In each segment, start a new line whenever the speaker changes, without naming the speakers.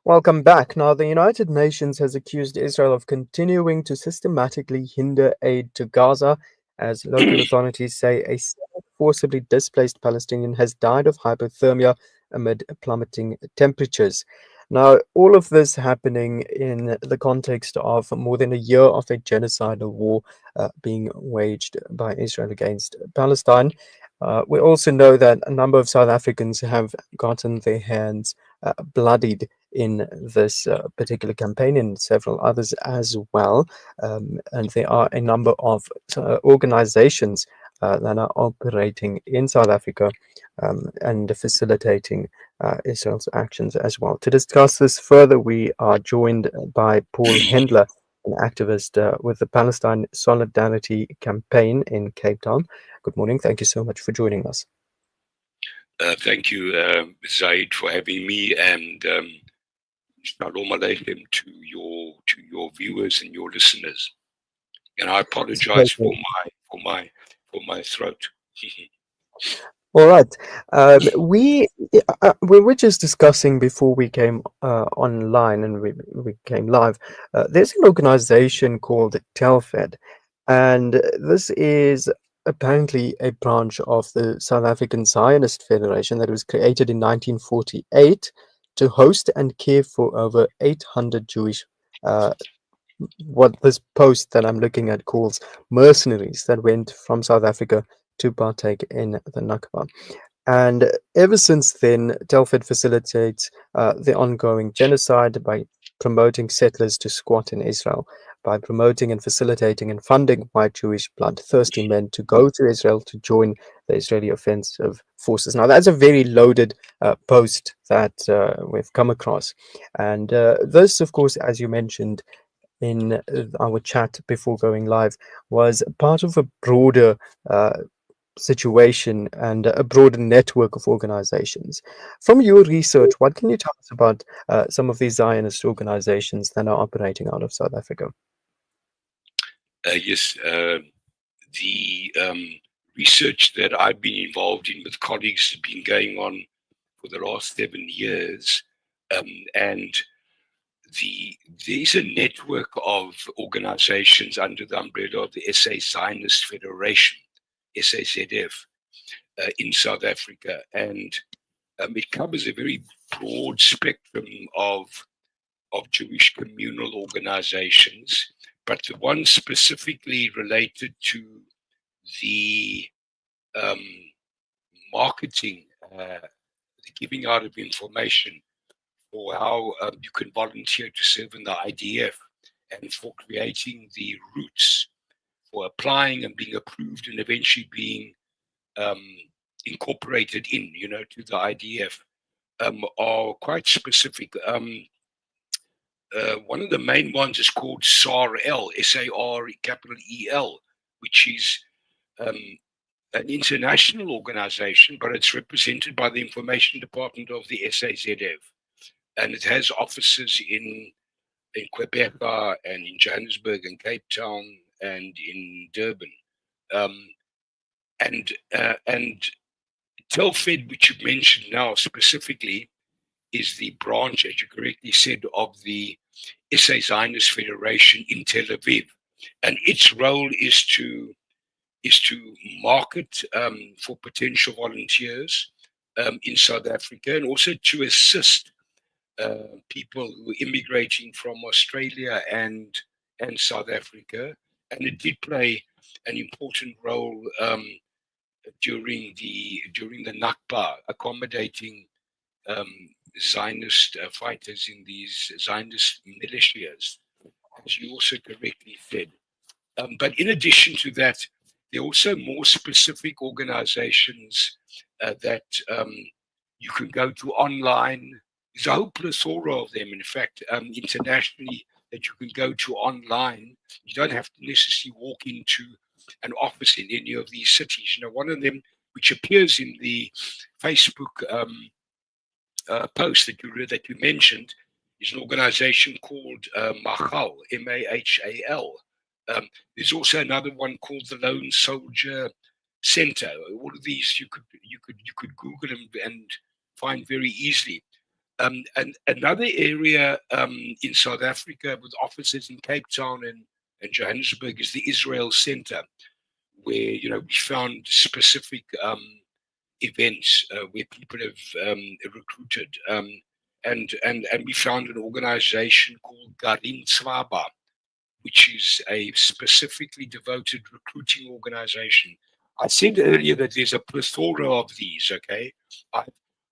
Welcome back. Now, the United Nations has accused Israel of continuing to systematically hinder aid to Gaza, as local authorities say a forcibly displaced Palestinian has died of hypothermia amid plummeting temperatures. Now, all of this happening in the context of more than a year of a genocidal war being waged by Israel against Palestine. We also know that a number of South Africans have gotten their hands bloodied in this particular campaign and several others as well. And there are a number of organizations that are operating in South Africa and facilitating Israel's actions as well. To discuss this further, we are joined by Paul Hendler, an activist with the Palestine Solidarity Campaign in Cape Town. Good morning. Thank you so much for joining us.
Thank you, Zaid, for having me, and Shalom Aleichem to your viewers and your listeners. And I apologize for my throat.
All right. We were just discussing before we came online and we came live. There's an organization called TELFED, and this is apparently a branch of the South African Zionist Federation that was created in 1948 to host and care for over 800 Jewish, what this post that I'm looking at calls mercenaries that went from South Africa to partake in the Nakba. And ever since then, TELFED facilitates the ongoing genocide by promoting settlers to squat in Israel, by promoting and facilitating and funding white Jewish bloodthirsty men to go to Israel to join the Israeli offensive forces. Now, that's a very loaded post that we've come across. And this, of course, as you mentioned in our chat before going live, was part of a broader situation and a broader network of organizations. From your research, what can you tell us about some of these Zionist organizations that are operating out of South Africa?
Yes, the research that I've been involved in with colleagues has been going on for the last 7 years, and there's a network of organizations under the umbrella of the SA Zionist Federation, SAZF, in South Africa, and it covers a very broad spectrum of Jewish communal organizations, but the one specifically related to the marketing, the giving out of information for how you can volunteer to serve in the IDF, and for creating the routes for applying and being approved and eventually being incorporated in, to the IDF, are quite specific. One of the main ones is called SARL, SAR capital EL, which is an international organization, but it's represented by the information department of the SAZF. And it has offices in Quebec and in Johannesburg and Cape Town and in Durban. And TELFED, which you mentioned now specifically, is the branch, as you correctly said, of the SA Zionist Federation in Tel Aviv. And its role is to market for potential volunteers in South Africa, and also to assist people who are immigrating from Australia and South Africa. And it did play an important role during the Nakba, accommodating Zionist fighters in these Zionist militias, as you also correctly said. But in addition to that, there are also more specific organizations that you can go to online. There's a whole plethora of them, in fact, internationally, that you can go to online. You don't have to necessarily walk into an office in any of these cities. One of them, which appears in the Facebook post that you mentioned, is an organization called Mahal, MAHAL. There's also another one called the Lone Soldier Center. All of these you could Google and find very easily. And another area in South Africa with offices in Cape Town and Johannesburg is the Israel Center, where we found specific events where people have recruited, and we found an organization called Garin Zwaba, which is a specifically devoted recruiting organization. I said earlier that there's a plethora of these. Okay, I,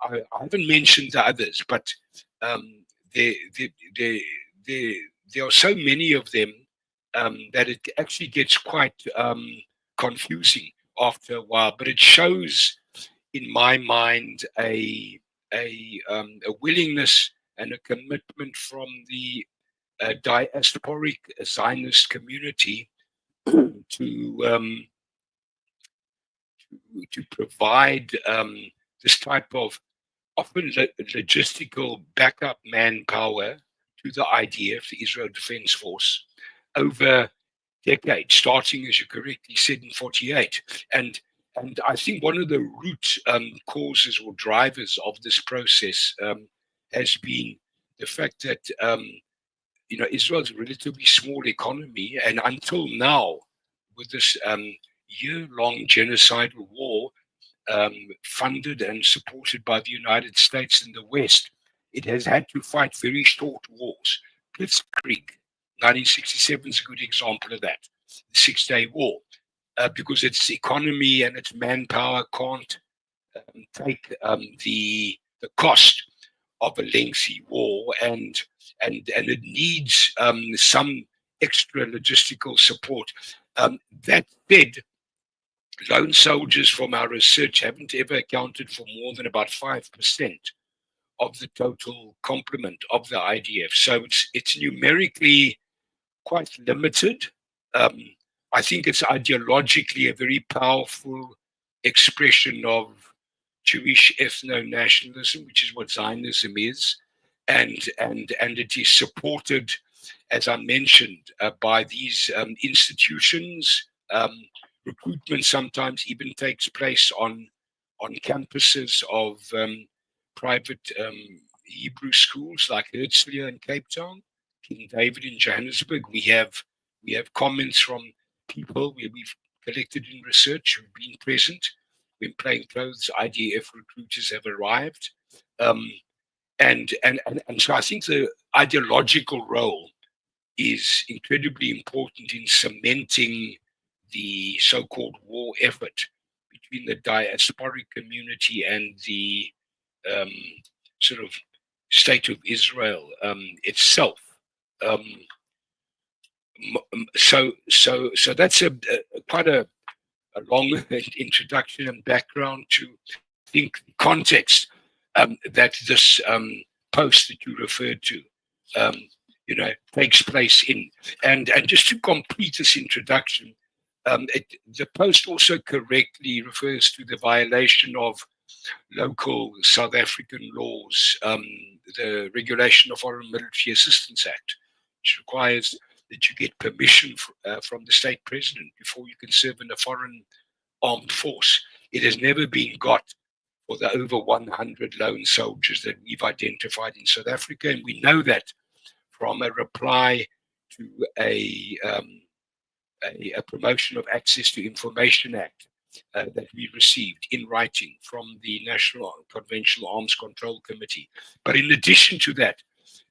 I haven't mentioned the others, but um, there, there, there, there, there are so many of them that it actually gets quite confusing after a while. But it shows, in my mind, a willingness and a commitment from the diasporic Zionist community to to provide this type of often logistical backup manpower to the IDF, the Israel Defense Force, over decades, starting, as you correctly said, in 48. And I think one of the root causes or drivers of this process has been the fact that Israel's a relatively small economy, and until now, with this year-long genocidal war funded and supported by the United States and the West, it has had to fight very short wars. Blitzkrieg, 1967 is a good example of that. The Six-Day War, because its economy and its manpower can't take the cost of a lengthy war, and it needs some extra logistical support. That said, lone soldiers from our research haven't ever accounted for more than about 5% of the total complement of the IDF. So it's numerically quite limited. Um, I think it's ideologically a very powerful expression of Jewish ethno-nationalism, which is what Zionism is, and it is supported, as I mentioned, by these institutions. Recruitment sometimes even takes place on campuses of private Hebrew schools like Herzliya in Cape Town, King David in Johannesburg. We have comments from people where we've collected in research who've been present when plainclothes IDF recruiters have arrived. Um, and so I think the ideological role is incredibly important in cementing the so-called war effort between the diasporic community and the um, sort of state of Israel itself. Um, so that's quite a long introduction and background to think context that this post that you referred to um, takes place in. And just to complete this introduction, the post also correctly refers to the violation of local South African laws, the Regulation of Foreign Military Assistance Act, which requires that you get permission from the state president before you can serve in a foreign armed force. It has never been got for the over 100 lone soldiers that we've identified in South Africa. And we know that from a reply to a Promotion of Access to Information Act that we received in writing from the National Conventional Arms Control Committee. But in addition to that,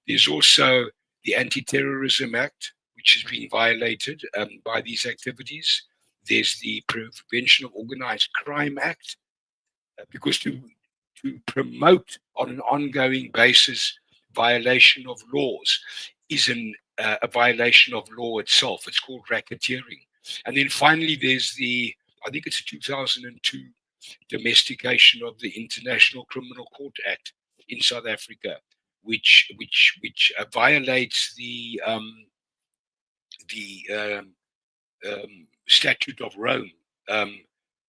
there's also the Anti-Terrorism Act, which is being violated by these activities. There's the Prevention of Organized Crime Act, because to promote on an ongoing basis violation of laws is a violation of law itself. It's called racketeering. And then finally, there's I think it's a 2002 domestication of the International Criminal Court Act in South Africa, which violates the Statute of Rome uh,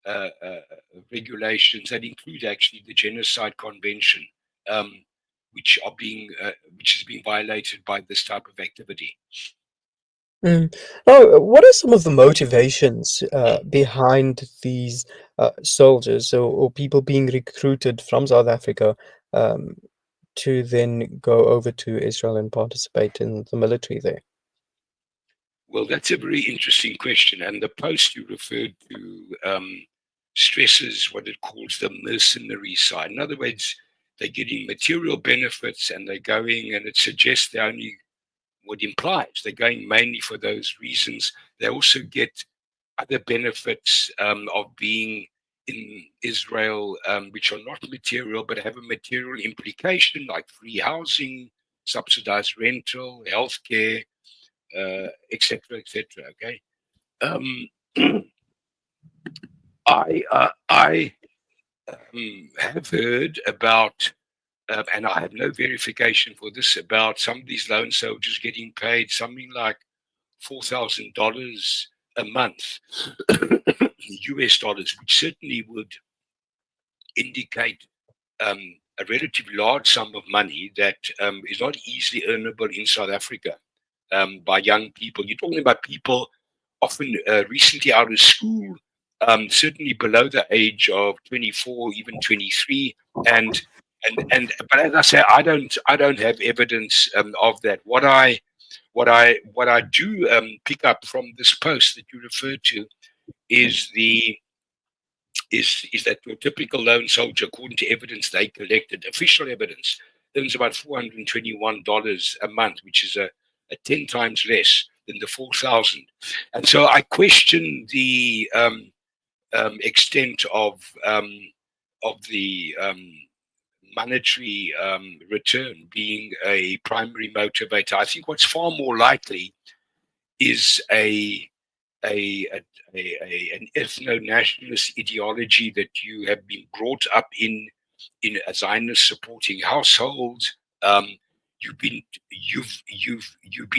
uh, regulations that include actually the Genocide Convention, um, which is being violated by this type of activity.
Now, what are some of the motivations behind these soldiers or people being recruited from South Africa um, to then go over to Israel and participate in the military there?
Well, that's a very interesting question. And the post you referred to stresses what it calls the mercenary side. In other words, they're getting material benefits and they're going, and it suggests they only, what implies they're going mainly for those reasons. They also get other benefits of being in Israel, which are not material but have a material implication, like free housing, subsidized rental, healthcare, etc., etc. Okay, um, I have heard about, and I have no verification for this, about some of these lone soldiers getting paid something like $4,000 a month, US dollars, which certainly would indicate a relatively large sum of money that is not easily earnable in South Africa by young people. You're talking about people often recently out of school, certainly below the age of 24, even 23, and but as I say, I don't have evidence of that. What I do pick up from this post that you referred to is the is that your typical lone soldier, according to evidence they collected, official evidence, earns about $421 a month, which is a 10 times less than the 4,000. And so I question the extent of the monetary return being a primary motivator. I think what's far more likely is a, an ethno-nationalist ideology that you have been brought up in a Zionist supporting household. Um, you've been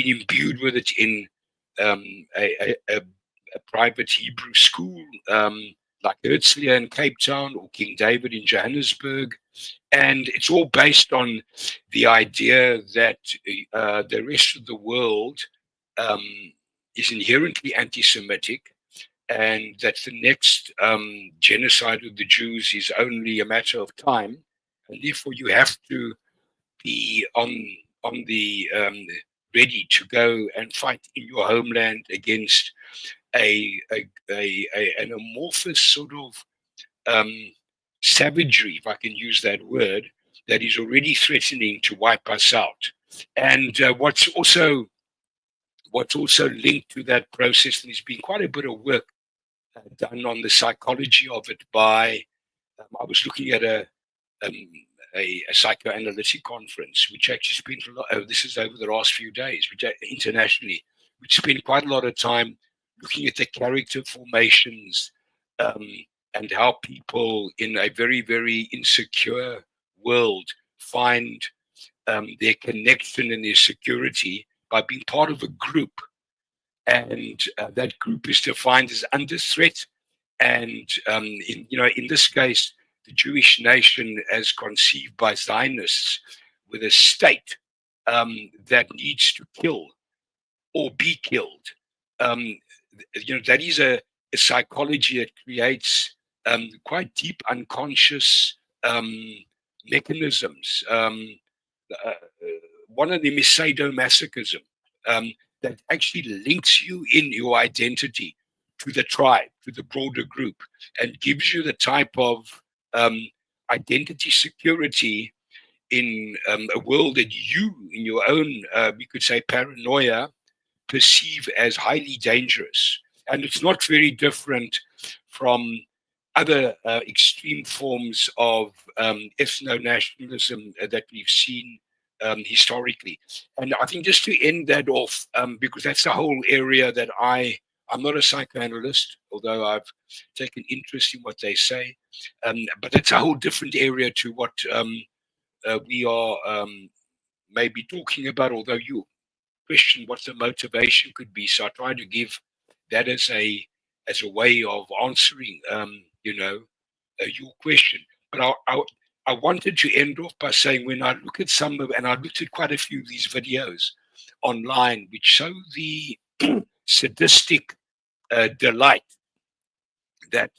imbued with it in um, a private Hebrew school like Herzliya in Cape Town or King David in Johannesburg, and it's all based on the idea that the rest of the world um, is inherently anti-Semitic, and that the next genocide of the Jews is only a matter of time, and therefore you have to be on the ready to go and fight in your homeland against an amorphous sort of um, savagery, if I can use that word, that is already threatening to wipe us out. And what's also linked to that process, and there's been quite a bit of work done on the psychology of it by, I was looking at um, a psychoanalytic conference, which actually spent a lot, this is over the last few days, which internationally, which spent quite a lot of time looking at the character formations um, and how people in a very, very insecure world find their connection and their security by being part of a group, and that group is defined as under threat. And in this case, the Jewish nation, as conceived by Zionists, with a state that needs to kill or be killed. Um, that is a psychology that creates quite deep unconscious mechanisms. Uh, One of them is sadomasochism, that actually links you in your identity to the tribe, to the broader group, and gives you the type of um, identity security in a world that you, in your own, we could say, paranoia, perceive as highly dangerous. And it's not very different from other extreme forms of ethno-nationalism that we've seen historically. And I think just to end that off, because that's the whole area that I'm not a psychoanalyst, although I've taken interest in what they say, but that's a whole different area to what we are maybe talking about, although you question what the motivation could be. So I try to give that as a way of answering, your question. But I wanted to end off by saying, when I look at some of, and I looked at quite a few of these videos online, which show the sadistic delight that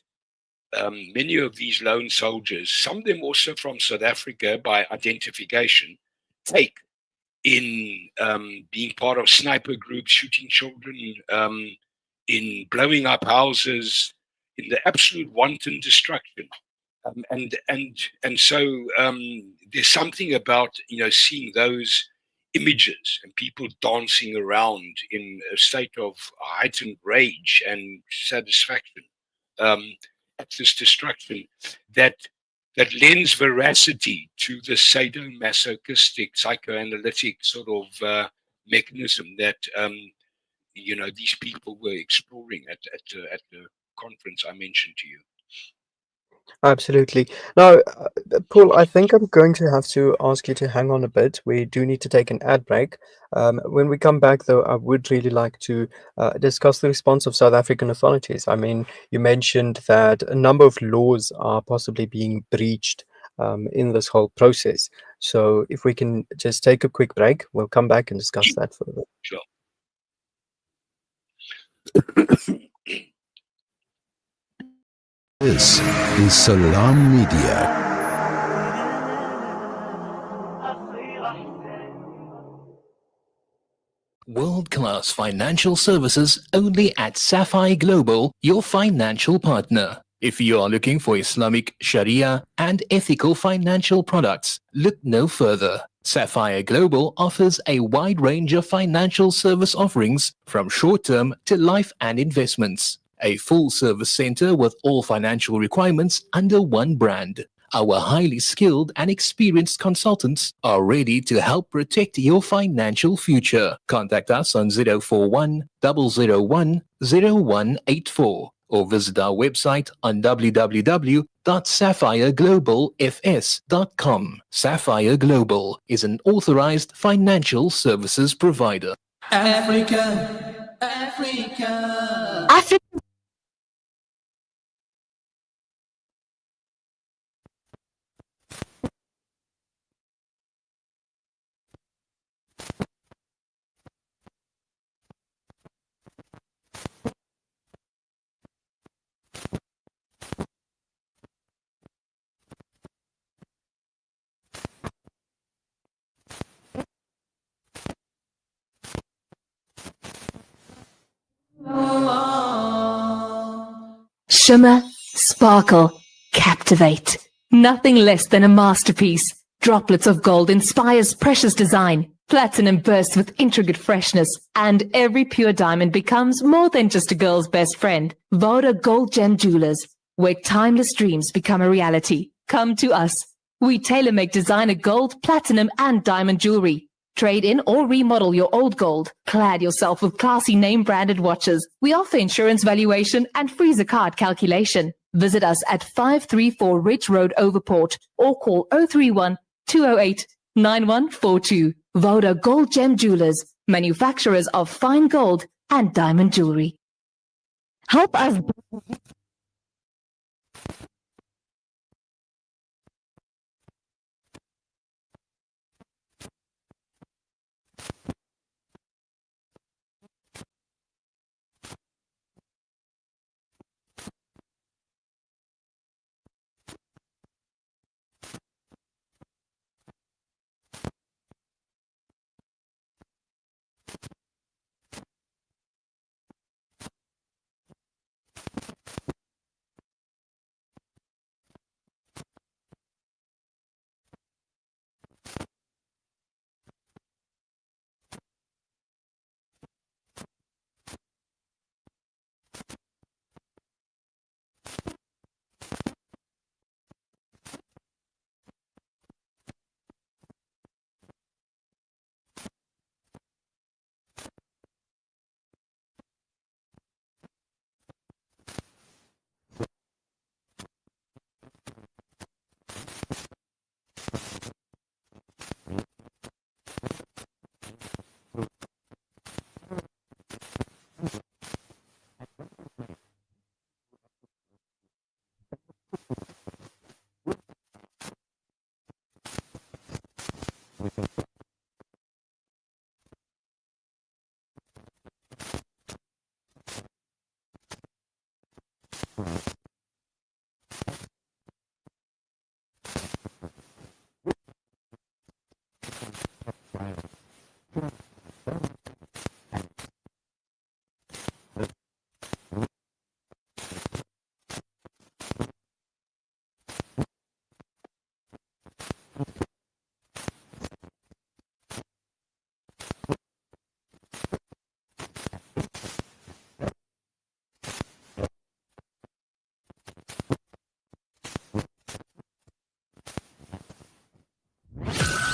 many of these lone soldiers, some of them also from South Africa by identification, take in being part of sniper groups, shooting children, in blowing up houses, in the absolute wanton destruction. And so there's something about seeing those images and people dancing around in a state of heightened rage and satisfaction at this destruction that lends veracity to the sadomasochistic psychoanalytic sort of mechanism that these people were exploring at the conference I mentioned to you.
Absolutely. Now, Paul, I think I'm going to have to ask you to hang on a bit. We do need to take an ad break. When we come back, though, I would really like to discuss the response of South African authorities. I mean, you mentioned that a number of laws are possibly being breached in this whole process. So if we can just take a quick break, we'll come back and discuss that further.
Sure.
This is Salam Media.
World-class financial services only at Sapphire Global, your financial partner. If you are looking for Islamic, Sharia, and ethical financial products, look no further. Sapphire Global offers a wide range of financial service offerings from short-term to life and investments. A full-service center with all financial requirements under one brand. Our highly skilled and experienced consultants are ready to help protect your financial future. Contact us on 041 001 0184 or visit our website on www.sapphireglobalfs.com. Sapphire Global is an authorized financial services provider.
Africa, Africa.
Africa. Shimmer, sparkle, captivate. Nothing less than a masterpiece. Droplets of gold inspires precious design. Platinum bursts with intricate freshness. And every pure diamond becomes more than just a girl's best friend. Voda Gold Gem Jewelers, where timeless dreams become a reality. Come to us. We tailor-make designer gold, platinum, and diamond jewelry. Trade in or remodel your old gold. Clad yourself with classy name-branded watches. We offer insurance valuation and freezer card calculation. Visit us at 534 Ridge Road, Overport, or call 031 208 9142. Voda Gold Gem Jewelers, manufacturers of fine gold and diamond jewelry. Help us.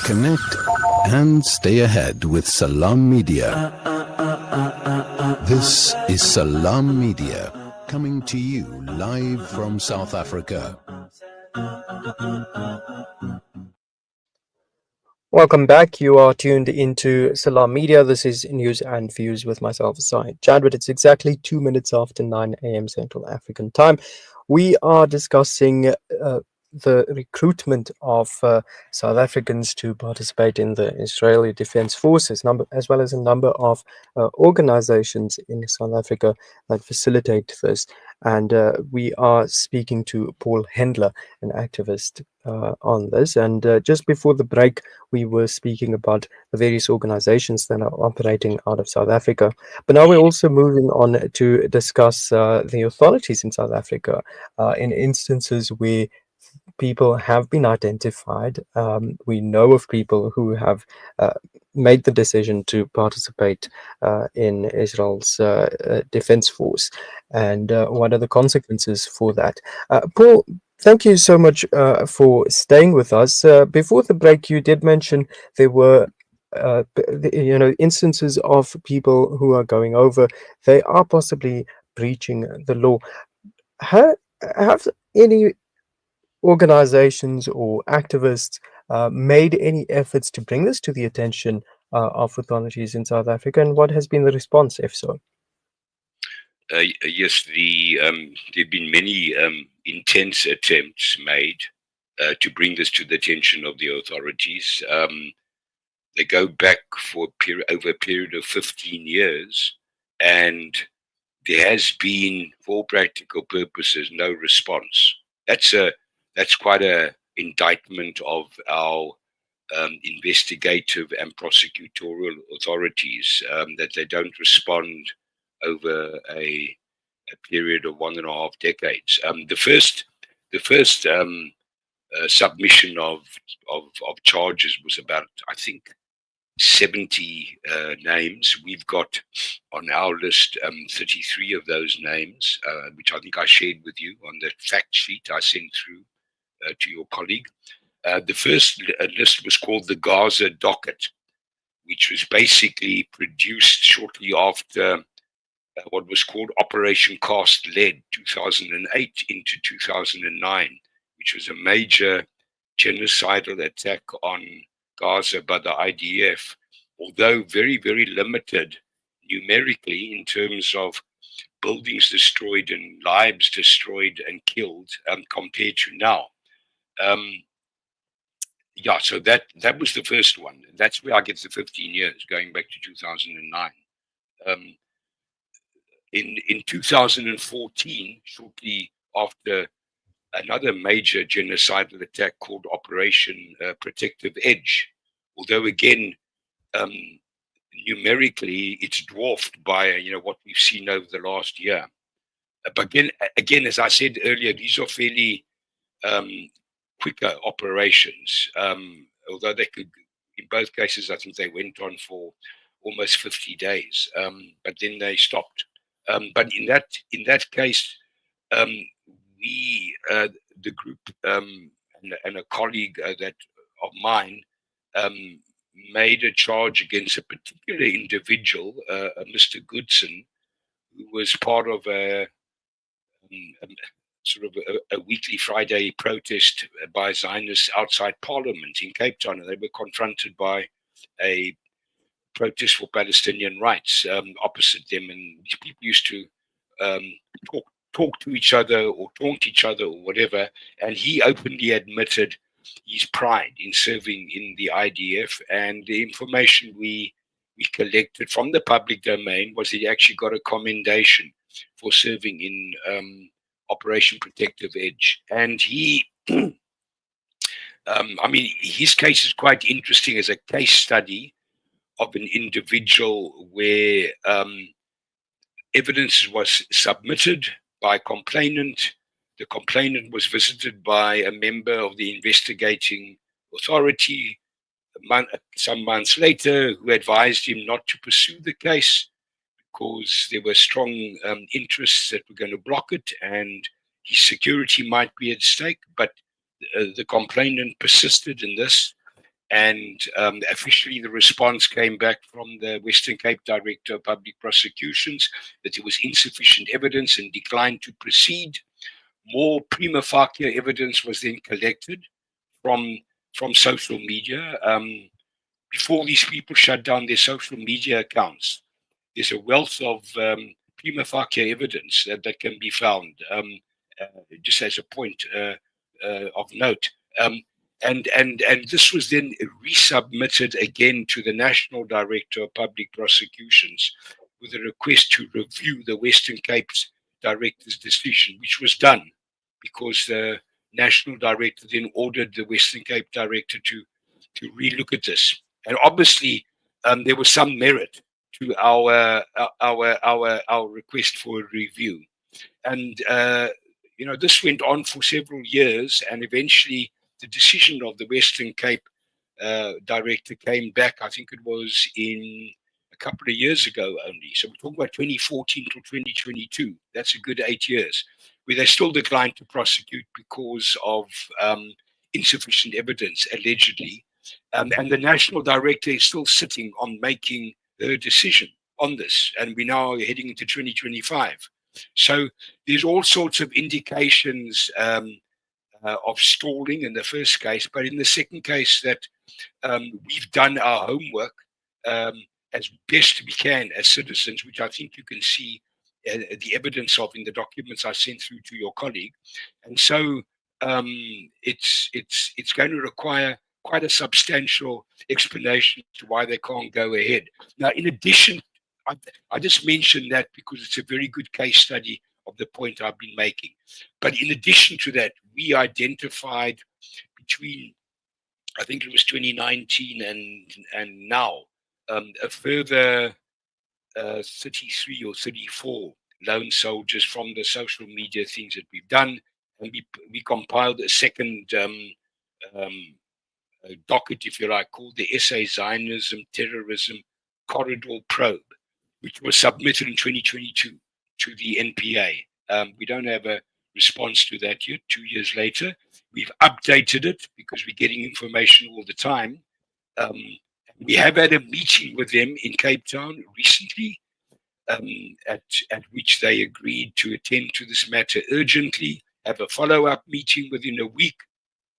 Connect and stay ahead with Salam Media. This is Salam Media, coming to you live from South Africa.
Welcome back. You are tuned into Salam Media. This is News and Views with myself, Syed Jadwat. It's exactly 2 minutes after 9 a.m. Central African time. We are discussing the recruitment of South Africans to participate in the Israeli Defense Forces, as well as a number of organizations in South Africa that facilitate this. And we are speaking to Paul Hendler, an activist on this. And just before the break, we were speaking about the various organizations that are operating out of South Africa. But now we're also moving on to discuss the authorities in South Africa in instances where people have been identified. We know of people who have made the decision to participate in Israel's defense force, and what are the consequences for that? Paul, thank you so much for staying with us. Before the break, you did mention there were instances of people who are going over. They are possibly breaching the law. Have any organizations or activists made any efforts to bring this to the attention of authorities in South Africa, and what has been the response, if so?
Yes, there've been many intense attempts made to bring this to the attention of the authorities. They go back for over a period of 15 years, and there has been, for all practical purposes, no response. That's quite a indictment of our investigative and prosecutorial authorities, that they don't respond over a period of 1.5 decades. The first submission of charges was about, I think, 70 names. We've got on our list 33 of those names, which I think I shared with you on the fact sheet I sent through to your colleague. The first list was called the Gaza Docket, which was basically produced shortly after what was called Operation Cast Lead 2008 into 2009, which was a major genocidal attack on Gaza by the IDF, although very, very limited numerically in terms of buildings destroyed and lives destroyed and killed compared to now. So that was the first one. That's where I get the 15 years, going back to 2009. In 2014, shortly after another major genocidal attack called Operation Protective Edge, although again, numerically, it's dwarfed by what we've seen over the last year. But again, as I said earlier, these are fairly quicker operations, although they could, in both cases, I think they went on for almost 50 days, but then they stopped. But in that case, we, the group, and a colleague of mine, made a charge against a particular individual, Mr. Goodson, who was part of a weekly Friday protest by Zionists outside Parliament in Cape Town, and they were confronted by a protest for Palestinian rights opposite them, and these people used to talk to each other or taunt each other or whatever, and he openly admitted his pride in serving in the IDF, and the information we collected from the public domain was he actually got a commendation for serving in Operation Protective Edge. And he, his case is quite interesting as a case study of an individual where evidence was submitted by a complainant. The complainant was visited by a member of the investigating authority some months later, who advised him not to pursue the case because there were strong interests that were going to block it and his security might be at stake. But the complainant persisted in this, and officially the response came back from the Western Cape Director of Public Prosecutions that there was insufficient evidence and declined to proceed. More prima facie evidence was then collected from social media. Before these people shut down their social media accounts, there's a wealth of prima facie evidence that can be found, just as a point of note. And this was then resubmitted again to the National Director of Public Prosecutions with a request to review the Western Cape's director's decision, which was done because the National Director then ordered the Western Cape Director to relook at this. And obviously, there was some merit to our request for a review. And this went on for several years, and eventually the decision of the Western Cape director came back. I think it was in a couple of years ago only. So we're talking about 2014 to 2022. That's a good 8 years, where they still declined to prosecute because of insufficient evidence, allegedly. And the national director is still sitting on making her decision on this. And we're now heading into 2025. So there's all sorts of indications of stalling in the first case, but in the second case that we've done our homework as best we can as citizens, which I think you can see the evidence of in the documents I sent through to your colleague. And so it's going to require quite a substantial explanation to why they can't go ahead. Now, in addition, I just mentioned that because it's a very good case study of the point I've been making. But in addition to that, we identified between, I think it was 2019 and now, a further 33 or 34 lone soldiers from the social media things that we've done. And we compiled a second docket, if you like, called the SA Zionism Terrorism Corridor Probe, which was submitted in 2022 to the NPA. We don't have a response to that yet, 2 years later. We've updated it because we're getting information all the time. We have had a meeting with them in Cape Town recently, at which they agreed to attend to this matter urgently, have a follow-up meeting within a week,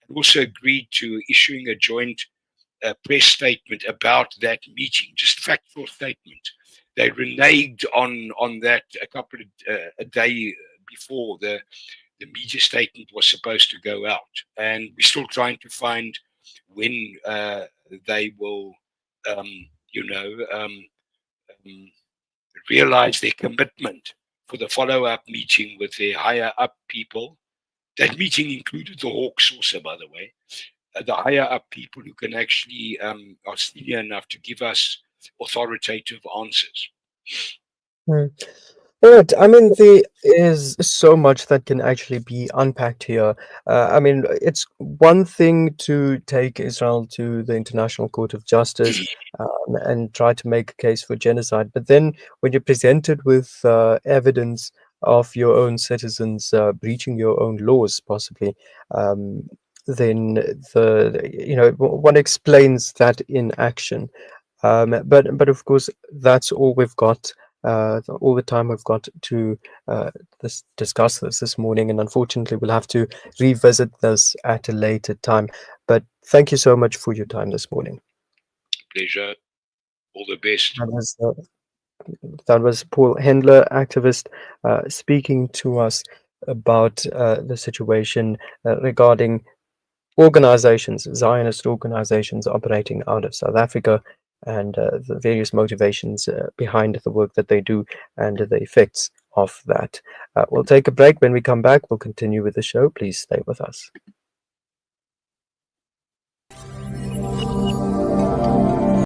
and also agreed to issuing a joint press statement about that meeting, just factual statement. They reneged on that a day before the media statement was supposed to go out, and we're still trying to find when they will, realize their commitment for the follow-up meeting with their higher-up people. That meeting included the Hawks also, by the way, the higher-up people who can actually are senior enough to give us authoritative answers.
All right. I mean, there is so much that can actually be unpacked here. I mean, it's one thing to take Israel to the International Court of Justice and try to make a case for genocide, but then when you're presented with evidence of your own citizens breaching your own laws, possibly, then one explains that in action. But of course, that's all we've got. All the time we've got to discuss this morning, and unfortunately we'll have to revisit this at a later time. But thank you so much for your time this morning.
Pleasure. All the best.
That was Paul Hendler, activist, speaking to us about the situation regarding organizations, Zionist organizations operating out of South Africa, and the various motivations behind the work that they do and the effects of that. We'll take a break. When we come back, we'll continue with the show. Please stay with us.